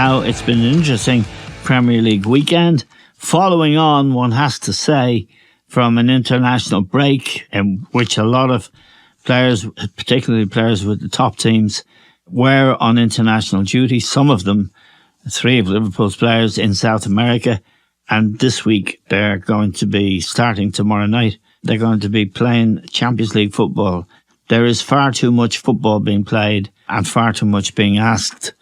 Now, it's been an interesting Premier League weekend. Following on, one has to say, from an international break in which a lot of players, particularly players with the top teams, were on international duty. Some of them, 3 of Liverpool's players in South America. And this week, they're going to be starting tomorrow night. They're going to be playing Champions League football. There is far too much football being played and far too much being asked,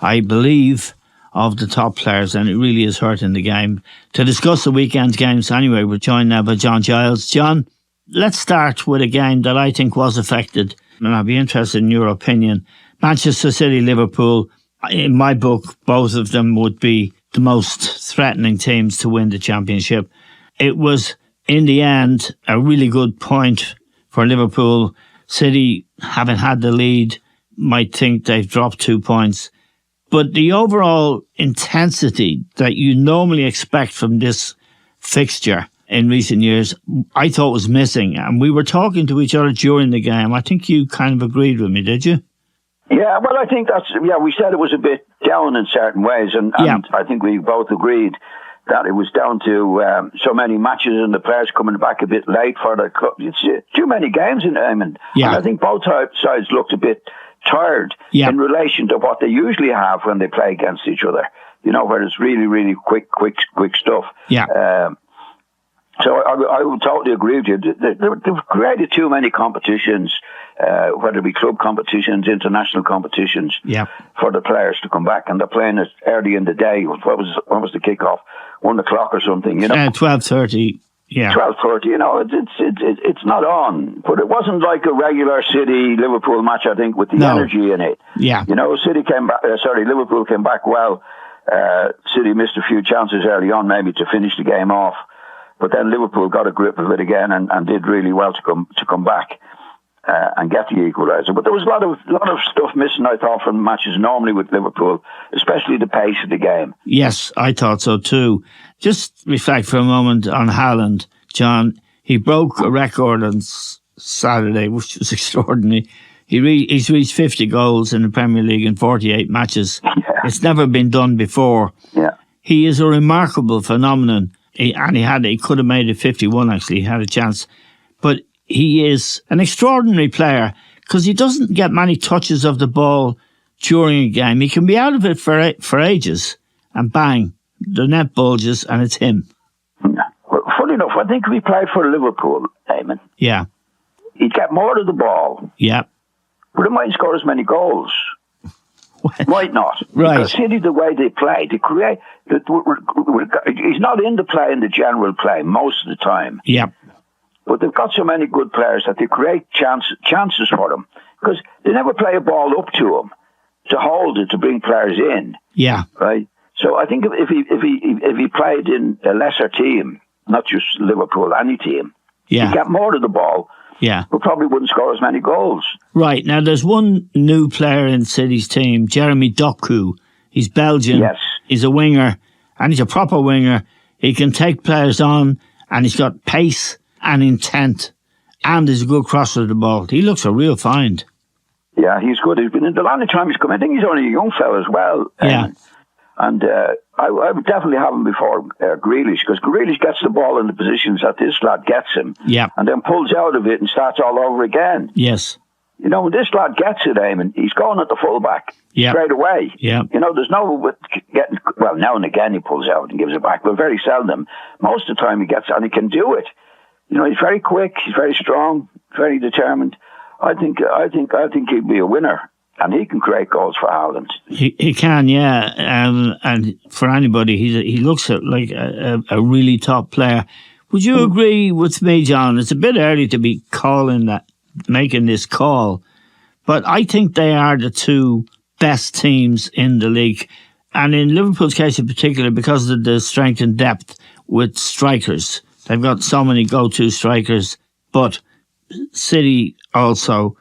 I believe, of the top players, and it really is hurting the game. To discuss the weekend's games anyway, we're joined now by John Giles. John, let's start with a game that I think was affected, and I'd be interested in your opinion. Manchester City, Liverpool, in my book, both of them would be the most threatening teams to win the championship. It was, in the end, a really good point for Liverpool. City, having had the lead, might think they've dropped 2 points. But the overall intensity that you normally expect from this fixture in recent years, I thought was missing. And we were talking to each other during the game. I think you kind of agreed with me, did you? Yeah, well, I think we said it was a bit down in certain ways. And I think we both agreed that it was down to so many matches and the players coming back a bit late for the club. It's too many games in them. And I think both sides looked a bit tired in relation to what they usually have when they play against each other, where it's really, really quick stuff. So I would totally agree with you. They've created too many competitions, whether it be club competitions, international competitions, for the players to come back, and they're playing it early in the day. When was the kickoff? 1 o'clock or something, 12:30. Yeah, 12:30. It's not on, but it wasn't like a regular City-Liverpool match. I think with the energy in it. Yeah, City came back. Liverpool came back well. City missed a few chances early on, maybe to finish the game off, but then Liverpool got a grip of it again and did really well to come back and get the equaliser. But there was a lot of stuff missing, I thought, from matches normally with Liverpool, especially the pace of the game. Yes, I thought so too. Just reflect for a moment on Haaland, John. He broke a record on Saturday, which was extraordinary. He's reached 50 goals in the Premier League in 48 matches. Yeah. It's never been done before. Yeah. He is a remarkable phenomenon. He could have made it 51, actually. He had a chance. But he is an extraordinary player because he doesn't get many touches of the ball during a game. He can be out of it for ages, and bang, the net bulges and it's him. Well, funny enough, I think if he played for Liverpool, Eamon, he'd get more of the ball. Yeah. But he mightn't score as many goals. Might not. Right. Because City, the way they play, they create... He's not in the play, in the general play, most of the time. Yeah. But they've got so many good players that they create chances for them. Because they never play a ball up to him to hold it, to bring players in. Yeah. Right? So I think if he played in a lesser team, not just Liverpool, any team, he'd get more of the ball, but probably wouldn't score as many goals. Right. Now, there's one new player in City's team, Jeremy Doku. He's Belgian. Yes. He's a winger, and he's a proper winger. He can take players on, and he's got pace and intent, and he's a good crosser of the ball. He looks a real find. Yeah, he's good. He's been in the long time he's come. I think he's only a young fella as well. Yeah. And I would definitely have him before Grealish, because Grealish gets the ball in the positions that this lad gets him, and then pulls out of it and starts all over again. Yes. When this lad gets it, Eamon, he's going at the fullback straight away. Yeah. There's no getting... Well, now and again he pulls out and gives it back, but very seldom. Most of the time he gets it, and he can do it. He's very quick, he's very strong, very determined. I think he'd be a winner. And he can create goals for Haaland. He can, yeah. And for anybody, he looks like a really top player. Would you agree with me, John? It's a bit early to be making this call, but I think they are the 2 best teams in the league. And in Liverpool's case in particular, because of the strength and depth with strikers. They've got so many go-to strikers, but City also...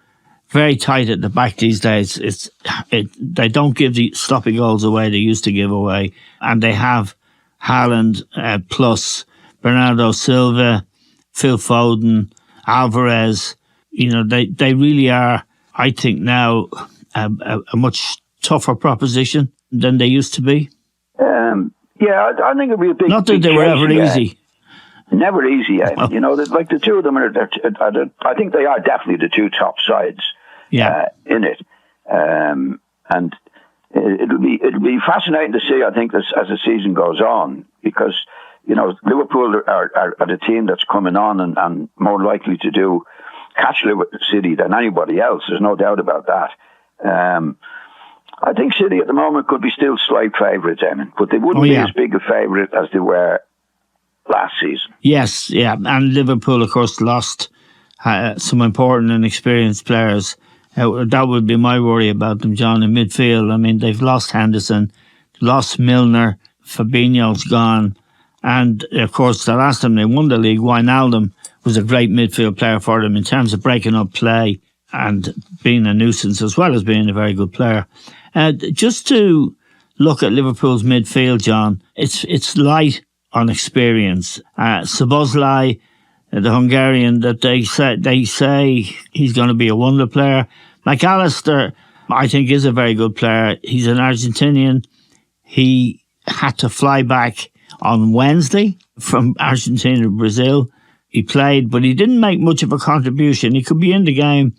very tight at the back these days. They don't give the sloppy goals away they used to give away. And they have Haaland plus Bernardo Silva, Phil Foden, Alvarez. They really are, I think now, a much tougher proposition than they used to be? Yeah, I think it'd be a big. Not that they were ever easy. Never easy. You know, like the two of them I think they are definitely the two top sides. Yeah. In it, and it'll be fascinating to see. I think as the season goes on, because you know Liverpool are the team that's coming on and more likely to catch City than anybody else. There's no doubt about that. I think City at the moment could be still slight favourites, Eamon, but they wouldn't be as big a favourite as they were last season. Yes, yeah, and Liverpool, of course, lost some important and experienced players. That would be my worry about them, John, in midfield. I mean, they've lost Henderson, lost Milner, Fabinho's gone, and of course, the last time they won the league, Wijnaldum was a great midfield player for them in terms of breaking up play and being a nuisance as well as being a very good player. Just to look at Liverpool's midfield, John, it's light on experience. Szoboszlai, the Hungarian, that they say he's going to be a wonder player. McAllister, I think, is a very good player. He's an Argentinian. He had to fly back on Wednesday from Argentina to Brazil. He played, but he didn't make much of a contribution. He could be in the game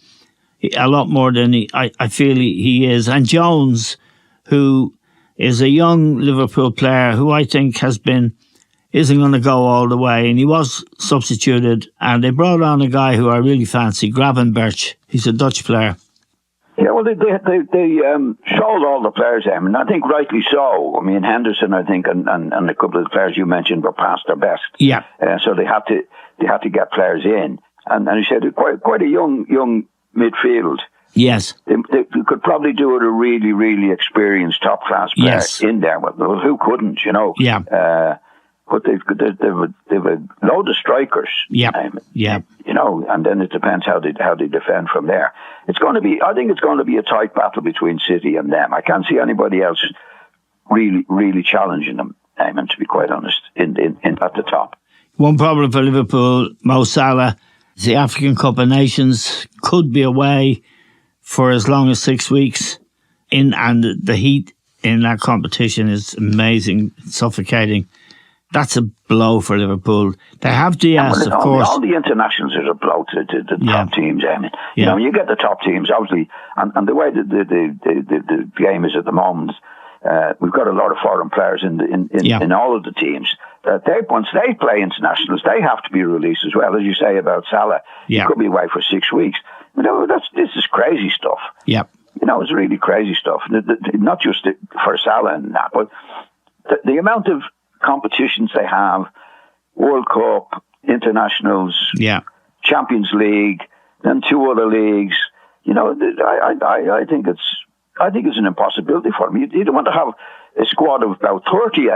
a lot more than I feel he is. And Jones, who is a young Liverpool player who I think isn't going to go all the way, and he was substituted, and they brought on a guy who I really fancy, Gravenberch. He's a Dutch player. Yeah, well, they sold all the players, and I think rightly so. I mean, Henderson, I think, and a couple of the players you mentioned were past their best. Yeah. So they had to get players in, and he said quite a young midfield. Yes. They could probably do with a really, really experienced top class player in there. Well, who couldn't, you know? Yeah. But they've a load of strikers. Yeah. You know, and then it depends how they defend from there. I think it's going to be a tight battle between City and them. I can't see anybody else really, really challenging them, Eamon, to be quite honest, in at the top. One problem for Liverpool, Mo Salah, the African Cup of Nations could be away for as long as 6 weeks, and the heat in that competition is amazing, suffocating. That's a blow for Liverpool. They have Diaz, of course. All the internationals are a blow to the top teams. I mean, you know, you get the top teams, obviously, and the way the game is at the moment, we've got a lot of foreign players in all of the teams. Once they play internationals, they have to be released as well. As you say about Salah, he could be away for 6 weeks. You know, this is crazy stuff. Yep. You know, it's really crazy stuff. Not just for Salah and that, but the amount of competitions they have, World Cup, internationals, Champions League, then 2 other leagues. You know, I think it's an impossibility for them. You don't want to have a squad of about 30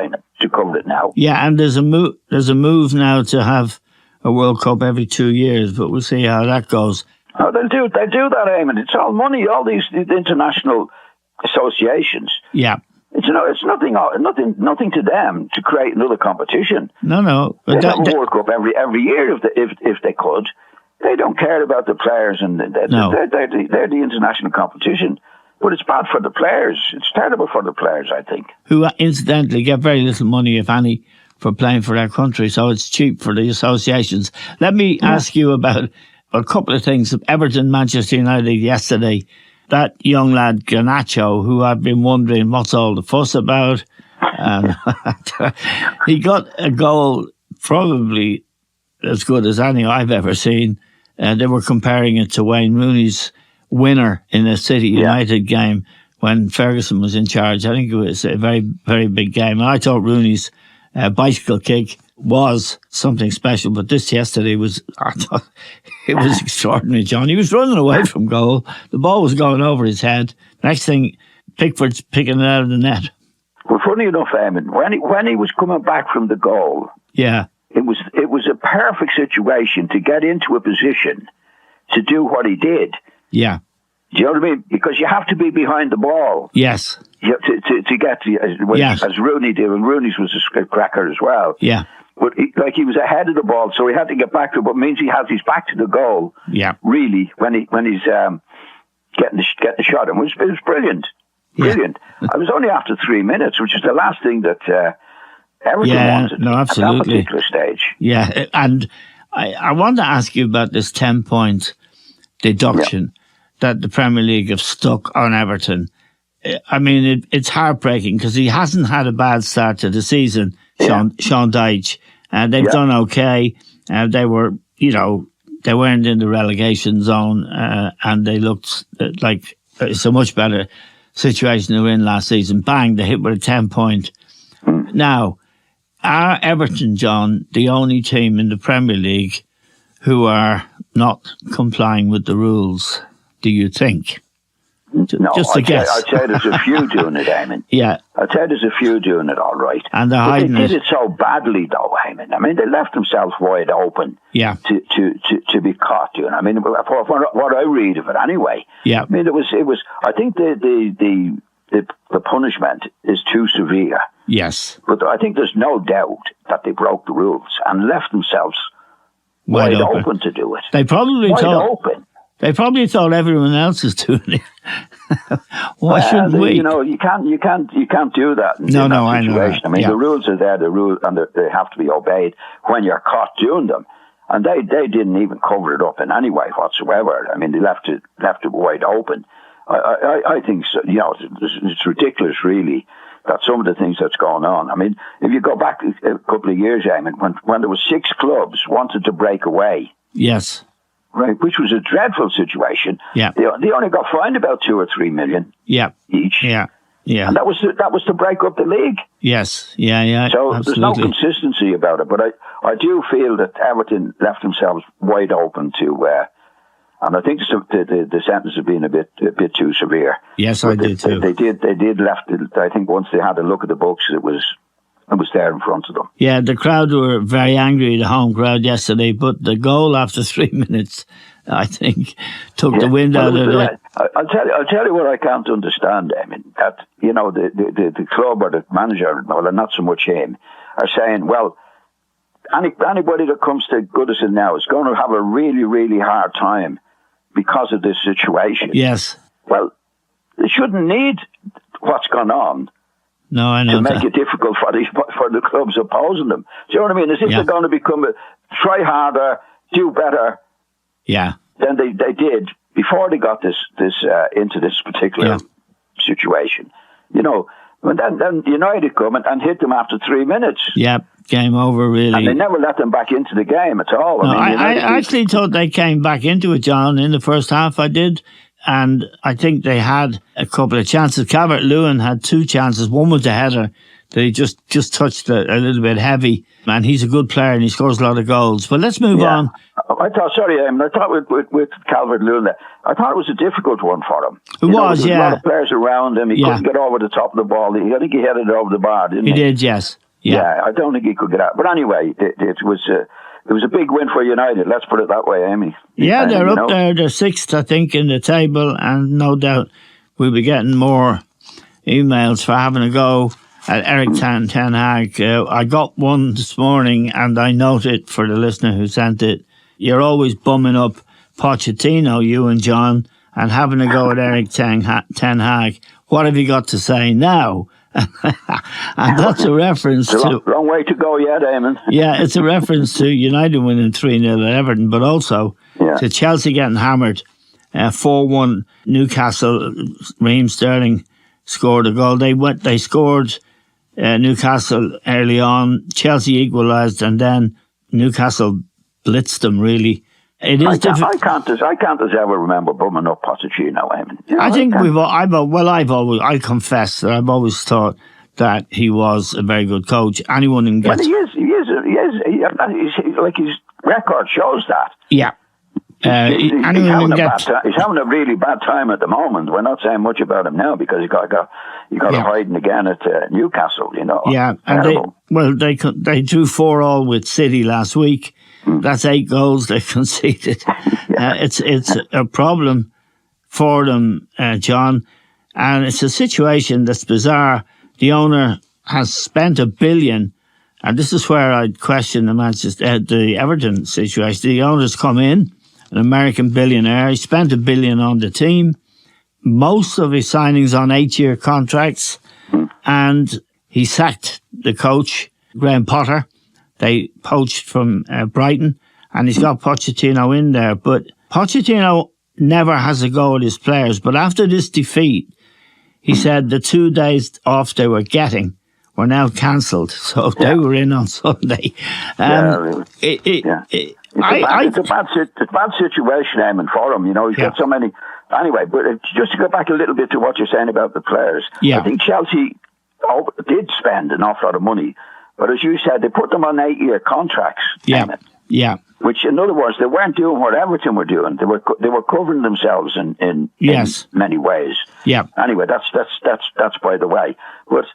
to cover it now. Yeah, and there's a move now to have a World Cup every 2 years, but we'll see how that goes. Oh, they'll do that, Eamon. It's all money. All these international associations. Yeah. It's nothing to them to create another competition. No. They have a World Cup every year if they could. They don't care about the players, and they're the international competition. But it's bad for the players. It's terrible for the players, I think. Who incidentally get very little money, if any, for playing for their country. So it's cheap for the associations. Let me ask you about a couple of things. Everton, Manchester United yesterday. That young lad, Garnacho, who I've been wondering what's all the fuss about. He got a goal probably as good as any I've ever seen. They were comparing it to Wayne Rooney's winner in a City United game when Ferguson was in charge. I think it was a very, very big game. And I thought Rooney's bicycle kick was something special, but this yesterday I thought it was extraordinary, John. He was running away from goal. The ball was going over his head. Next thing, Pickford's picking it out of the net. Well, funny enough, Eamon, when he was coming back from the goal, it was a perfect situation to get into a position to do what he did. Yeah. Do you know what I mean? Because you have to be behind the ball. Yes. You have to get to, as Rooney did, and Rooney's was a cracker as well. Yeah. But he was ahead of the ball, so he had to get back to it, but it means he has his back to the goal. Yeah. Really, when he's getting the shot, and it was brilliant. Brilliant. I was only after 3 minutes, which is the last thing that Everton wanted no, absolutely. at that particular stage. Yeah, and I want to ask you about this 10-point deduction that the Premier League have stuck on Everton. I mean, it's heartbreaking because he hasn't had a bad start to the season, Sean Dyche. They've done okay. They were, they weren't in the relegation zone, and they looked like it's a much better situation they were in last season. Bang, they hit with a 10-point. Now, are Everton, John, the only team in the Premier League who are not complying with the rules, do you think? No, Just a guess. I'd say there's a few doing it, Eamon. Yeah. I'd say there's a few doing it all right. And they're but they hiding did it so badly, though, Eamon. I mean, they left themselves wide open to be caught doing it. I mean, what I read of it anyway. Yeah. I mean, it was. I think the punishment is too severe. Yes. But I think there's no doubt that they broke the rules and left themselves wide open to do it. They probably open. They probably thought everyone else is doing it. Why shouldn't we? You can't do that in that situation. I know that. I mean, the rules are there, and they have to be obeyed when you're caught doing them. And they didn't even cover it up in any way whatsoever. I mean, they left it wide open. I think so, it's ridiculous, really, that some of the things that's going on. I mean, if you go back a couple of years, Eamon, when there were 6 clubs wanted to break away. Yes. Right, which was a dreadful situation. Yeah. They only got fined about 2 or 3 million. Each. Yeah. And that was to break up the league. Yes. Yeah. So absolutely. There's no consistency about it. But I do feel that Everton left themselves wide open to. And I think the sentence has been a bit too severe. Yes, I did too. They did left it. I think once they had a look at the books, it was there in front of them. Yeah, the crowd were very angry, the home crowd yesterday, but the goal after 3 minutes, I think, took the wind out of it. I'll tell you what I can't understand. I mean, that the club or the manager, well, not so much him, are saying, well, anybody that comes to Goodison now is going to have a really, really hard time because of this situation. Yes. Well, they shouldn't need what's gone on. No, I know to make it difficult for the clubs opposing them. Do you know what I mean? As if they're going to try harder, do better. Yeah. Than they did before they got this into this particular situation. When then United come and hit them after 3 minutes. Yeah, game over, really. And they never let them back into the game at all. No, I actually thought they came back into it, John, in the first half. I did. And I think they had a couple of chances. Calvert-Lewin had 2 chances. One was a header that he just touched a little bit heavy. Man, he's a good player and he scores a lot of goals. But let's move on. I thought with Calvert-Lewin, I thought it was a difficult one for him. It was, there was a lot of players around him. He couldn't get over the top of the ball. I think he headed it over the bar, didn't he? He did, yes. Yeah, I don't think he could get out. But anyway, it was a big win for United. Let's put it that way, Amy. Yeah, they're up there. They're 6th, I think, in the table, and no doubt we'll be getting more emails for having a go at Eric Ten Hag. I got one this morning, and I note it for the listener who sent it. You're always bumming up Pochettino, you and John, and having a go at Eric Ten Hag. What have you got to say now? And that's a reference to... Wrong way to go yet, Eamon. Yeah, it's a reference to United winning 3-0 at Everton, but also to Chelsea getting hammered 4-1 Newcastle. Raheem Sterling scored a goal. They scored Newcastle early on. Chelsea equalised, and then Newcastle blitzed them, really. It is I can't ever remember bumming up Pochettino, Eamon. I think I confess that I've always thought that he was a very good coach. Anyone can get... Well, he is. His record shows that. Yeah. He's having a really bad time at the moment. We're not saying much about him now because he got hiding again at Newcastle, Yeah, and they drew 4-4 with City last week. That's 8 goals they conceded. It's a problem for them, John, and it's a situation that's bizarre. The owner has spent $1 billion, and this is where I'd question the Everton situation. The owner's come in, an American billionaire. He spent $1 billion on the team, most of his signings on 8-year contracts, and he sacked the coach, Graham Potter. They poached from Brighton, and he's got Pochettino in there. But Pochettino never has a go at his players. But after this defeat, he said the 2 days off they were getting were now cancelled. So they were in on Sunday. It's a bad situation, Eamon, for him. You know, he's got so many. Anyway, but just to go back a little bit to what you're saying about the players, I think Chelsea did spend an awful lot of money, but as you said, they put them on 8-year contracts. Which, in other words, they weren't doing what Everton were doing. They were covering themselves in many ways. Yeah. Anyway, that's by the way. But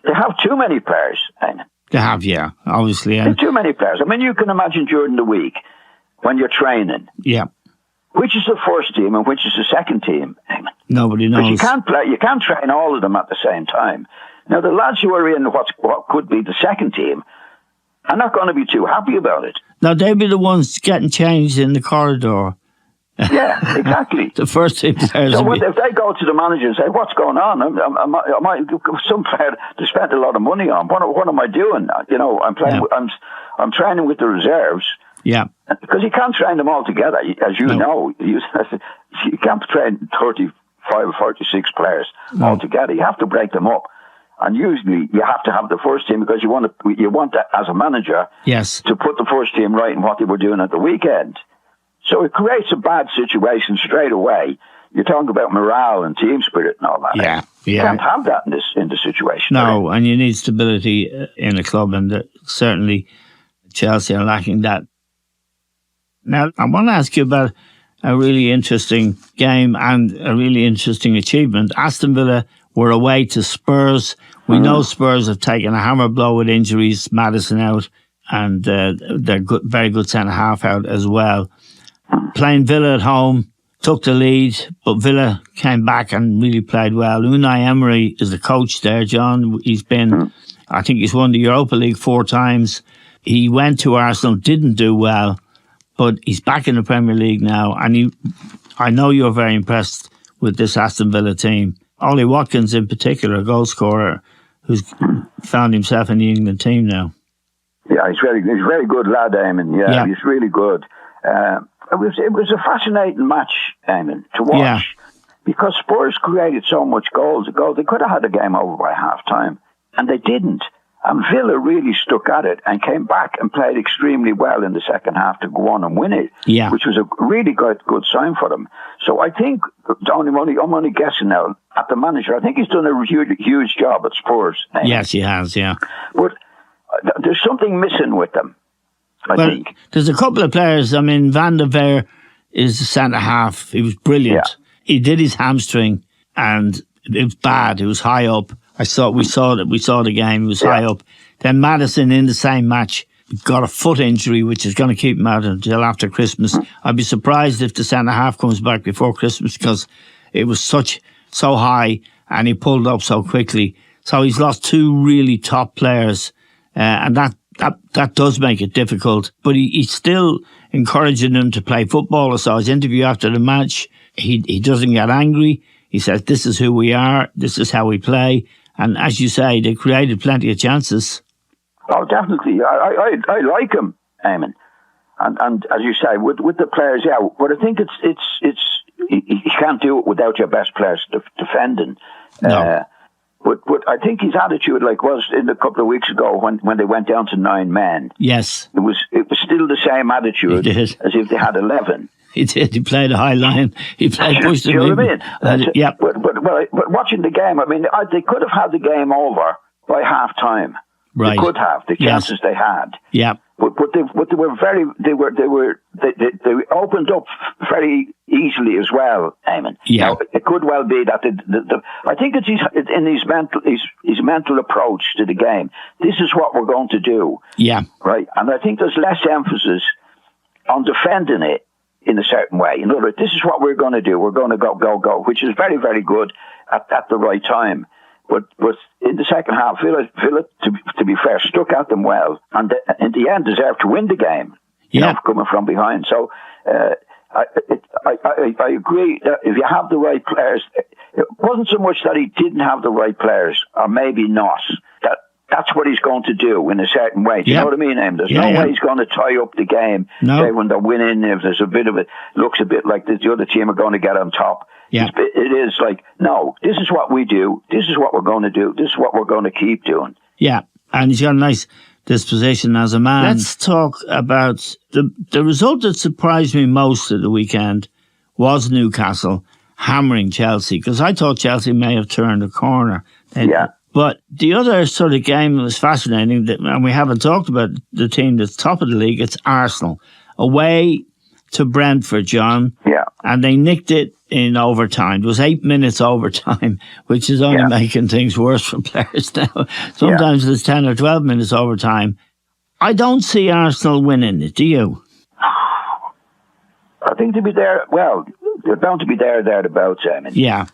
they have too many players, Eamon. They have, obviously. They have too many players. I mean, you can imagine during the week when you're training. Yeah. Which is the first team and which is the second team? Eamon. Nobody knows. But you can't train all of them at the same time. Now, the lads who are in what could be the second team are not going to be too happy about it. Now, they'll be the ones getting changed in the corridor. Yeah, exactly. The first team players. So if they go to the manager and say, "What's going on? Some player they spent a lot of money on. What am I doing? You know, I'm playing. Yeah. I'm training with the reserves." Yeah. Because you can't train them all together, as you know. You can't train 35 or 46 players all together. You have to break them up. And usually you have to have the first team because you want that as a manager to put the first team right in what they were doing at the weekend. So it creates a bad situation straight away. You're talking about morale and team spirit and all that. You can't have that in this situation. No, and you need stability in a club, and certainly Chelsea are lacking that. Now, I want to ask you about a really interesting game and a really interesting achievement. Aston Villa were away to Spurs. We know Spurs have taken a hammer blow with injuries, Maddison out, and their very good centre-half out as well. Playing Villa at home, took the lead, but Villa came back and really played well. Unai Emery is the coach there, John. I think he's won the Europa League 4 times. He went to Arsenal, didn't do well, but he's back in the Premier League now, and I know you're very impressed with this Aston Villa team. Ollie Watkins in particular, a goal scorer, who's found himself in the England team now. Yeah, he's a very good lad, Eamon. Yeah, he's really good. It was a fascinating match, Eamon, to watch because Spurs created so much goals. They could have had the game over by half time, and they didn't. And Villa really stuck at it and came back and played extremely well in the second half to go on and win it, which was a really good sign for them. So I think, I'm only guessing now, at the manager, I think he's done a huge job at Spurs. Yes, he has, yeah. But there's something missing with them, I think. There's a couple of players. I mean, Van der Veer is the centre-half. He was brilliant. Yeah. He did his hamstring, and it was bad. It was high up. We saw the game. It was high up. Then Maddison in the same match got a foot injury, which is going to keep him out until after Christmas. I'd be surprised if the centre half comes back before Christmas because it was so high and he pulled up so quickly. So he's lost 2 really top players, and that does make it difficult. But he's still encouraging them to play football. I saw his interview after the match. He doesn't get angry. He says, "This is who we are. This is how we play." And as you say, they created plenty of chances. Oh, definitely. I like him, Eamon. And as you say, with the players out, but I think it's you can't do it without your best players defending. No. But I think his attitude, was in a couple of weeks ago when they went down to 9 men. Yes, it was still the same attitude as if they had 11. He did. He played a high line. He played push the you know what I mean? Yeah. But watching the game, I mean, they could have had the game over by half time. Right. They could have the chances they had. Yeah. But they opened up very easily as well, Eamon. Yeah. Now, it could well be that I think it's in his mental approach to the game. This is what we're going to do. Yeah. Right. And I think there's less emphasis on defending it in a certain way. In other words, this is what we're going to do. We're going to go, which is very, very good at the right time. But in the second half, Villa, to be fair, stuck at them well, and in the end deserved to win the game. You know, coming from behind. So I I agree that if you have the right players, it wasn't so much that he didn't have the right players, or maybe not. That's what he's going to do in a certain way. Do you know what I mean, Em? There's no way he's going to tie up the game. No. Say when they're winning, if there's a bit of it, looks a bit like the other team are going to get on top. Yeah. It is like, no, this is what we do. This is what we're going to do. This is what we're going to keep doing. Yeah, and he's got a nice disposition as a man. Let's talk about the result that surprised me most of the weekend was Newcastle hammering Chelsea, because I thought Chelsea may have turned a corner. But the other sort of game that was fascinating, and we haven't talked about the team that's top of the league, it's Arsenal. Away to Brentford, John. Yeah. And they nicked it in overtime. It was 8 minutes overtime, which is only making things worse for players now. Sometimes it's 10 or 12 minutes overtime. I don't see Arsenal winning it, do you? I think to be there, well, they're bound to be thereabouts, I mean. Yeah.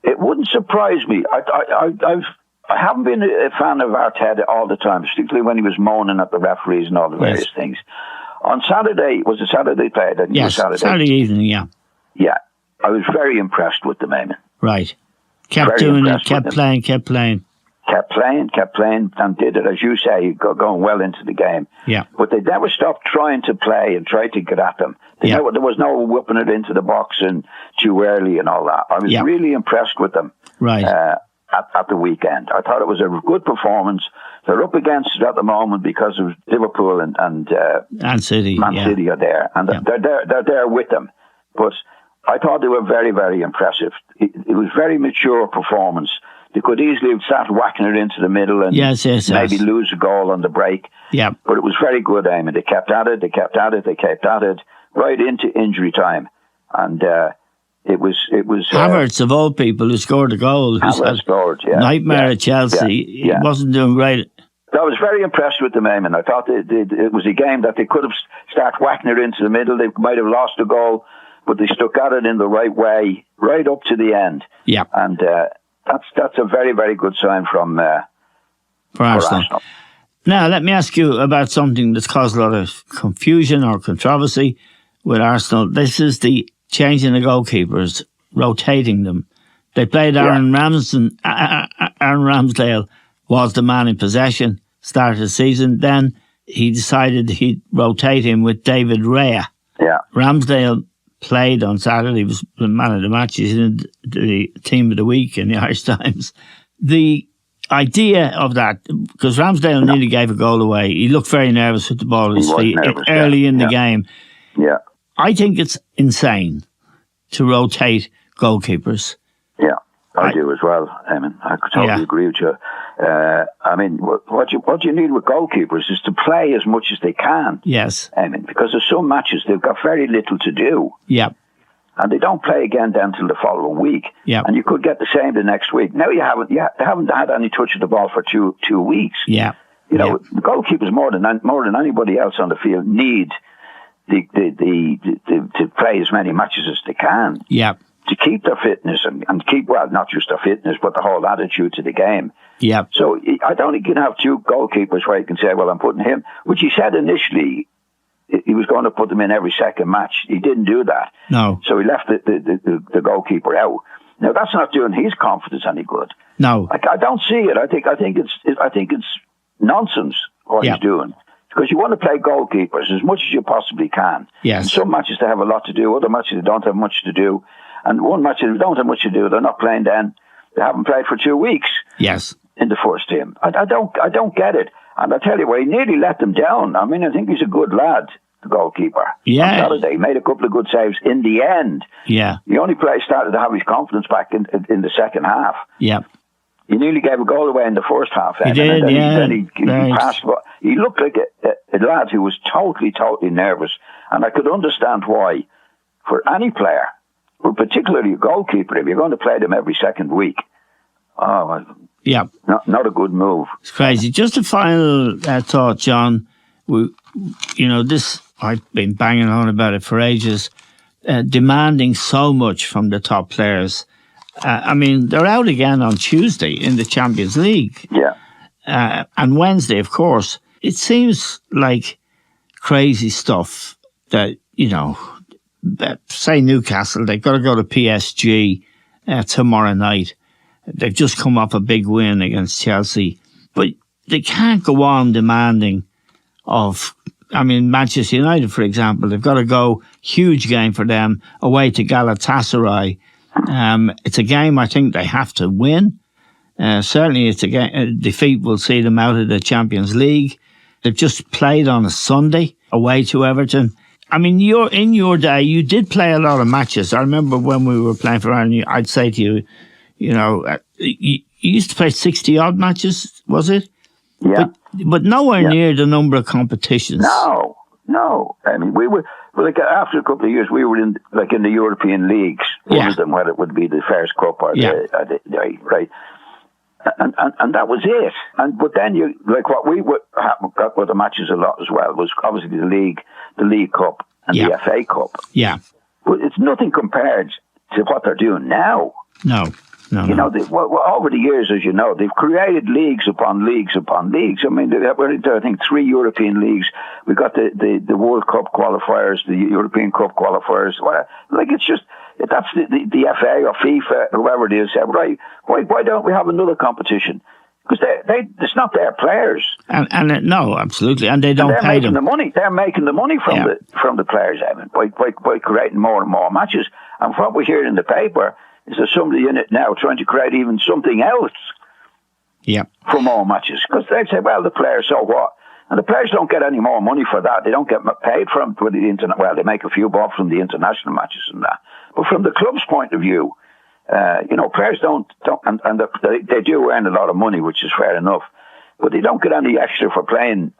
It wouldn't surprise me. I haven't been a fan of Arteta all the time, particularly when he was moaning at the referees and all the various things. On Saturday, was it Saturday they played? Yes, Saturday evening, yeah. Yeah, I was very impressed with them, Eamon. Right. Kept doing it, kept playing. Kept playing, and did it, as you say, going well into the game. Yeah. But they never stopped trying to play and try to get at them. There was no whipping it into the box and too early and all that. I was really impressed with them. Right. At the weekend. I thought it was a good performance. They're up against it at the moment because of Liverpool and City. Man City are there. And they're there with them. But I thought they were very, very impressive. It was very mature performance. They could easily have sat whacking it into the middle and maybe lose a goal on the break. Yeah. But it was very good, Eamon. They kept at it, right into injury time. And it was Havertz, of all people, who scored a goal. Havertz scored, nightmare at Chelsea. He wasn't doing great. I was very impressed with them, Eamon. I thought it was a game that they could have started whacking it into the middle. They might have lost a goal, but they stuck at it in the right way, right up to the end. Yeah. And that's a very, very good sign for Arsenal. Now, let me ask you about something that's caused a lot of confusion or controversy with Arsenal. This is the changing the goalkeepers, rotating them. They played Aaron Ramsdale. Aaron Ramsdale was the man in possession, start of the season. Then he decided he'd rotate him with David Raya. Yeah. Ramsdale played on Saturday. He was the man of the match. He's in the team of the week in the Irish Times. The idea of that, because Ramsdale nearly gave a goal away. He looked very nervous with the ball at his feet early in the game. Yeah. I think it's insane to rotate goalkeepers. Yeah, I do as well, Eamon. I totally agree with you. I mean, what you need with goalkeepers is to play as much as they can. Yes. Eamon, because there's some matches they've got very little to do. Yeah. And they don't play again then until the following week. Yeah. And you could get the same the next week. Now they haven't had any touch of the ball for two weeks. Yeah. You know, the goalkeepers more than anybody else on the field need to play as many matches as they can. Yeah. To keep their fitness and keep, well, not just their fitness, but the whole attitude to the game. Yeah. So I don't think you can have two goalkeepers where you can say, well, I'm putting him, which he said initially he was going to put them in every second match. He didn't do that. No. So he left the goalkeeper out. Now that's not doing his confidence any good. No. I don't see it. I think it's nonsense what he's doing. Because you want to play goalkeepers as much as you possibly can. Yes. In some matches they have a lot to do, other matches they don't have much to do. And one match they don't have much to do, they're not playing then. They haven't played for 2 weeks. Yes. In the first team. I don't get it. And I tell you what, he nearly let them down. I mean, I think he's a good lad, the goalkeeper. Yeah. On Saturday, he made a couple of good saves in the end. Yeah. The only player started to have his confidence back in the second half. Yeah. He nearly gave a goal away in the first half. He did, then he passed. He looked like a lad who was totally, totally nervous. And I could understand why, for any player, but particularly a goalkeeper, if you're going to play them every second week, not a good move. It's crazy. Just a final thought, John. I've been banging on about it for ages, demanding so much from the top players. I mean, they're out again on Tuesday in the Champions League. Yeah. And Wednesday, of course. It seems like crazy stuff that, say Newcastle, they've got to go to PSG tomorrow night. They've just come off a big win against Chelsea. But they can't go on demanding of, Manchester United, for example. They've got to go, huge game for them, away to Galatasaray. It's a game I think they have to win. Certainly it's a defeat will see them out of the Champions League. They've just played on a Sunday away to Everton. In your day, you did play a lot of matches. I remember when we were playing for Ireland, I'd say to you, you used to play 60-odd matches, was it? Yeah. But nowhere near the number of competitions. No. We were, after a couple of years, we were in the European leagues. One of them, whether it would be the First Cup or the right. And that was it. But then what we got with the matches a lot as well was obviously the League Cup and the FA Cup. Yeah. But it's nothing compared to what they're doing now. No. Over the years, as you know, they've created leagues upon leagues upon leagues. We're into, I think, 3 European leagues. We got the World Cup qualifiers, the European Cup qualifiers. It's just, that's the FA or FIFA, whoever it is, said, right, why don't we have another competition? Because it's not their players. No, absolutely. And they don't pay them. They're making the money from the players, by creating more and more matches. And what we hear in the paper is there somebody in it now trying to create even something else for more matches? Because they'd say, well, the players, so what? And the players don't get any more money for that. They don't get paid from they make a few bob from the international matches and that. But from the club's point of view, players don't and they do earn a lot of money, which is fair enough. But they don't get any extra for playing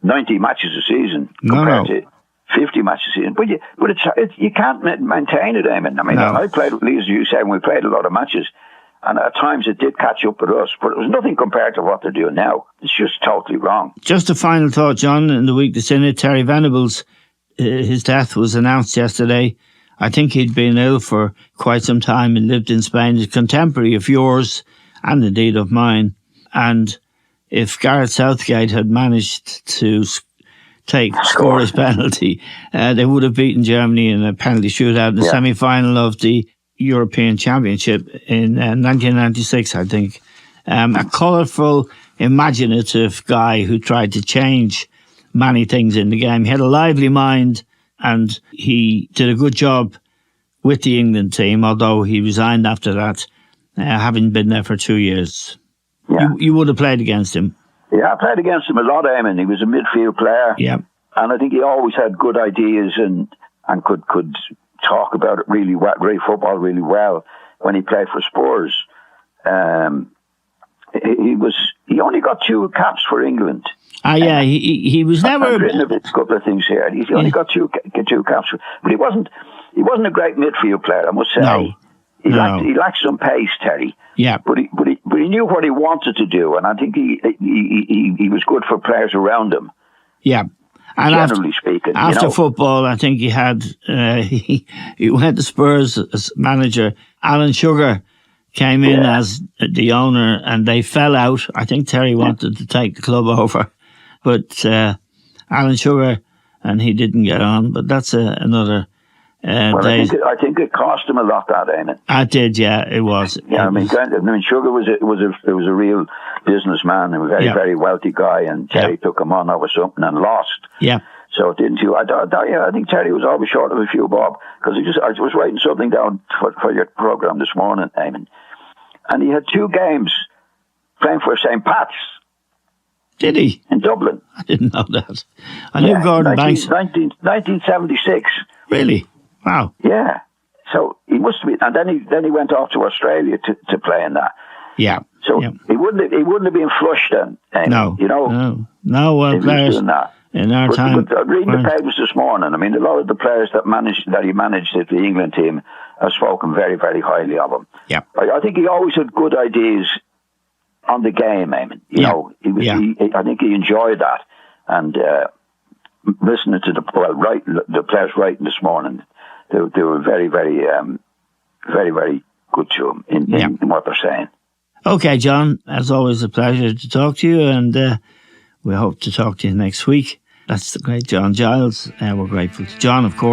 90 matches a season compared to 50 matches a season. But you can't maintain it, Eamon. I played, as you said, we played a lot of matches, and at times it did catch up with us, but it was nothing compared to what they're doing now. It's just totally wrong. Just a final thought, John, in the week that's in it, Terry Venables, his death was announced yesterday. I think he'd been ill for quite some time and lived in Spain, a contemporary of yours and indeed of mine. And if Gareth Southgate had managed to score his penalty, they would have beaten Germany in a penalty shootout in the semi-final of the European Championship in 1996, I think. A colourful, imaginative guy who tried to change many things in the game. He had a lively mind and he did a good job with the England team, although he resigned after that, having been there for 2 years. Yeah. You would have played against him. Yeah, I played against him a lot, Eamon. He was a midfield player. Yeah. And I think he always had good ideas and could talk about it really well, great football really well when he played for Spurs. He only got 2 caps for England. He was never. I've written a couple of things here. He only got two caps, but he wasn't a great midfield player, I must say. No. He lacked some pace, Terry. Yeah. But he knew what he wanted to do, and I think he was good for players around him. Yeah. And generally speaking, after football, I think he had he went to Spurs as manager. Alan Sugar came in as the owner, and they fell out. I think Terry wanted to take the club over, but Alan Sugar and he didn't get on. But that's another. I think it cost him a lot, that, Eamon. I did, yeah, it was. Yeah, Sugar was a real businessman and a very, very wealthy guy, and Terry took him on over something and lost. Yeah. So it didn't you? I think Terry was always short of a few bob, because I was writing something down for your program this morning, Eamon, and he had 2 games playing for St. Pat's. Did he? In Dublin. I didn't know that. I knew Gordon Banks. 1976. Really? Wow. Yeah. So he must have been, and then he went off to Australia to play in that. Yeah. So he wouldn't have been flush then. No. Well, players doing that. In our time. But reading the papers this morning, a lot of the players that he managed at the England team have spoken very, very highly of him. Yeah. I think he always had good ideas on the game, Eamon. I think he enjoyed that, and listening to the players writing this morning. They were very, very, very, very good to him in what they're saying. Okay, John, as always, a pleasure to talk to you, and we hope to talk to you next week. That's the great John Giles. We're grateful to John, of course.